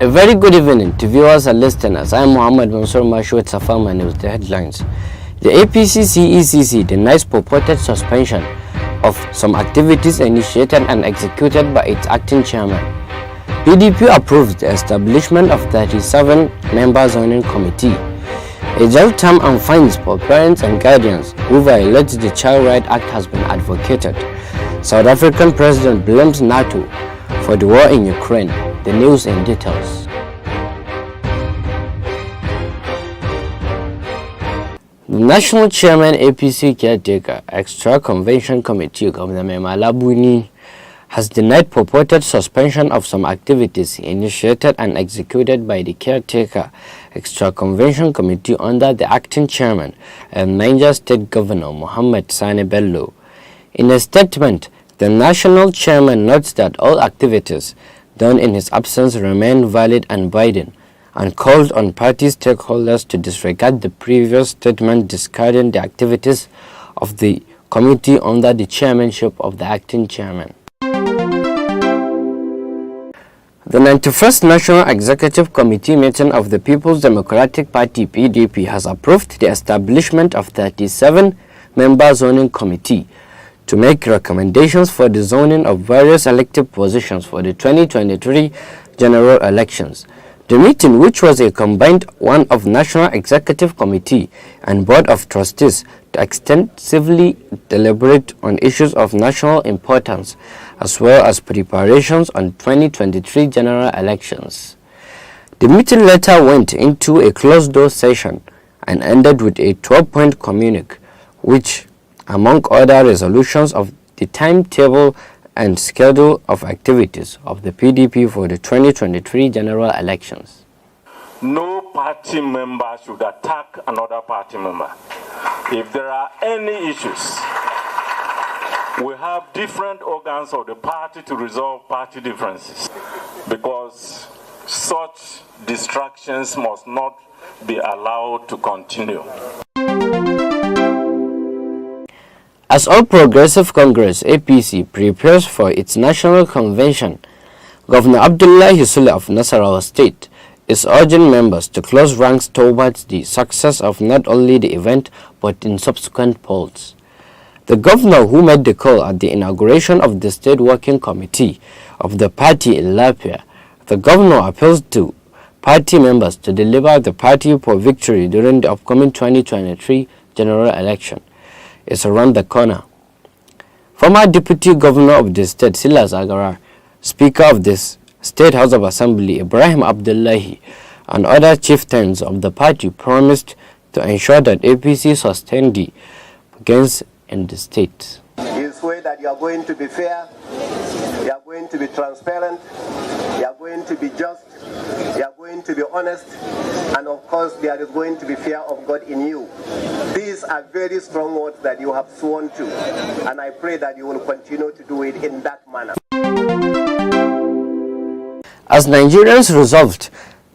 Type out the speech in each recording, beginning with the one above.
A very good evening to viewers and listeners. I am Muhammad Mansour Mashu with Safalma News. The headlines. The APC-CECC denies purported suspension of some activities initiated and executed by its acting chairman. PDP approves the establishment of 37-member zoning committee. A jail term and fines for parents and guardians who violate the Child Rights Act has been advocated. South African president blames NATO for the war in Ukraine. The news in details. The National Chairman APC Caretaker Extra Convention Committee Governor Malabuni has denied purported suspension of some activities initiated and executed by the Caretaker Extra Convention Committee under the acting chairman and Niger State Governor Mohammed Sani Bello. In a statement, the national chairman notes that all activities done in his absence remain valid and binding, and called on party stakeholders to disregard the previous statement discarding the activities of the committee under the chairmanship of the acting chairman. The 91st National Executive Committee meeting of the People's Democratic Party (PDP) has approved the establishment of 37-member zoning committee to make recommendations for the zoning of various elective positions for the 2023 general elections. The meeting, which was a combined one of National Executive Committee and Board of Trustees, to extensively deliberate on issues of national importance as well as preparations on 2023 general elections. The meeting later went into a closed-door session and ended with a 12-point communique, which, among other resolutions, of the timetable and schedule of activities of the PDP for the 2023 general elections. No party member should attack another party member. If there are any issues, we have different organs of the party to resolve party differences, because such distractions must not be allowed to continue. As All Progressive Congress (APC) prepares for its national convention, Governor Abdullahi Sule of Nasarawa State is urging members to close ranks towards the success of not only the event but in subsequent polls. The governor, who made the call at the inauguration of the State Working Committee of the party in Lafia, the governor appeals to party members to deliver the party for victory during the upcoming 2023 general election. Is around the corner. Former Deputy Governor of the state, Silas Agara, Speaker of the State House of Assembly, Ibrahim Abdullahi, and other chieftains of the party promised to ensure that APC sustained the gains in the state. You swear that you are going to be fair, you are going to be transparent, you are going to be just, you are going to be honest, and of course there is going to be fear of God in you. These are very strong words that you have sworn to, and I pray that you will continue to do it in that manner. As Nigerians resolved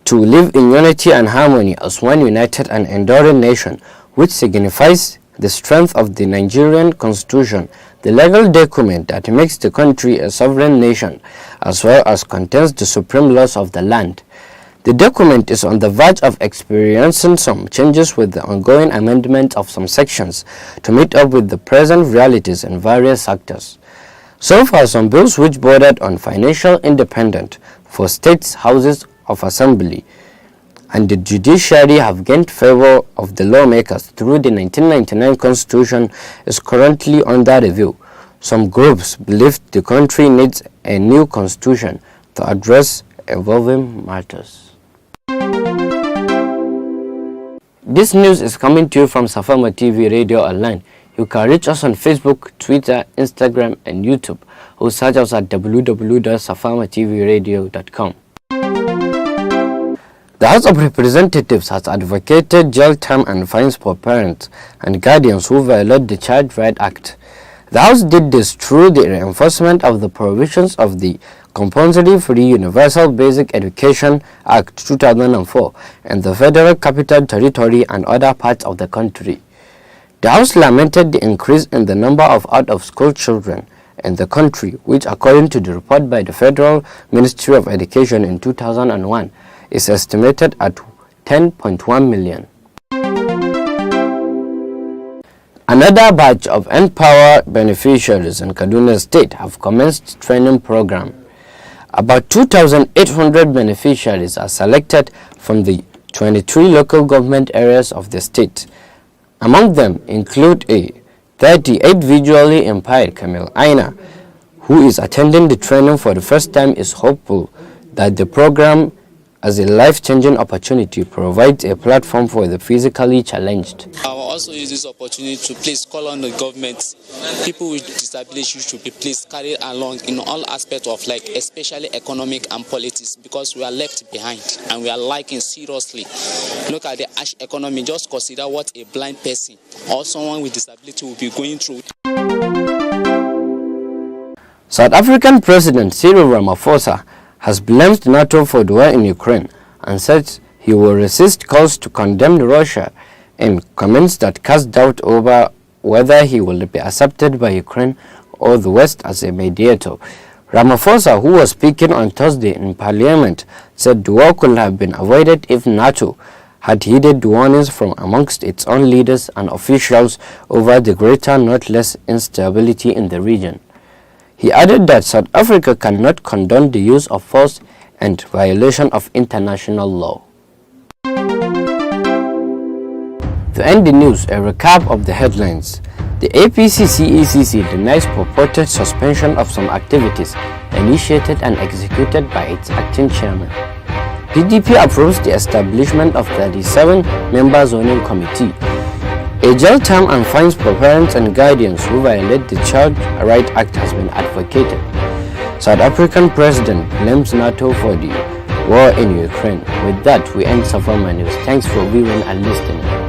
to live in unity and harmony as one united and enduring nation, which signifies the strength of the Nigerian Constitution, the legal document that makes the country a sovereign nation, as well as contains the supreme laws of the land. The document is on the verge of experiencing some changes with the ongoing amendment of some sections to meet up with the present realities in various sectors. So far, some bills which bordered on financial independence for states' houses of assembly and the judiciary have gained favor of the lawmakers through the 1999 Constitution is currently under review. Some groups believe the country needs a new constitution to address evolving matters. This news is coming to you from Safalma TV Radio Online. You can reach us on Facebook, Twitter, Instagram, and YouTube, or search us at www.safalmatvradio.com. The House of Representatives has advocated jail term and fines for parents and guardians who violate the Child Rights Act. The House did this through the reinforcement of the provisions of the Compulsory Free Universal Basic Education Act 2004 and the Federal Capital Territory and other parts of the country. The House lamented the increase in the number of out-of-school children in the country, which according to the report by the Federal Ministry of Education in 2001 is estimated at 10.1 million. Another batch of Empower beneficiaries in Kaduna State have commenced training program. About 2,800 beneficiaries are selected from the 23 local government areas of the state. Among them include a 38 visually impaired Camille Aina, who is attending the training for the first time, is hopeful that the program, as a life-changing opportunity, provides a platform for the physically challenged. I will also use this opportunity to please call on the government. People with disabilities should be please carried along in all aspects of life, especially economic and politics, because we are left behind and we are lacking seriously. Look at the ash economy. Just consider what a blind person or someone with disability will be going through. South African President Cyril Ramaphosa has blamed NATO for the war in Ukraine and said he will resist calls to condemn Russia in comments that cast doubt over whether he will be accepted by Ukraine or the West as a mediator. Ramaphosa, who was speaking on Thursday in Parliament, said the war could have been avoided if NATO had heeded the warnings from amongst its own leaders and officials over the greater, not less, instability in the region. He added that South Africa cannot condone the use of force and violation of international law. To end the news, a recap of the headlines. The APC-CECC denies purported suspension of some activities initiated and executed by its acting chairman. PDP approves the establishment of 37-member zoning committee. A jail term and fines for parents and guardians who violate the Child Rights Act has been advocated. South African president blames NATO for the war in Ukraine. With that, we end Safalma News. Thanks for viewing and listening.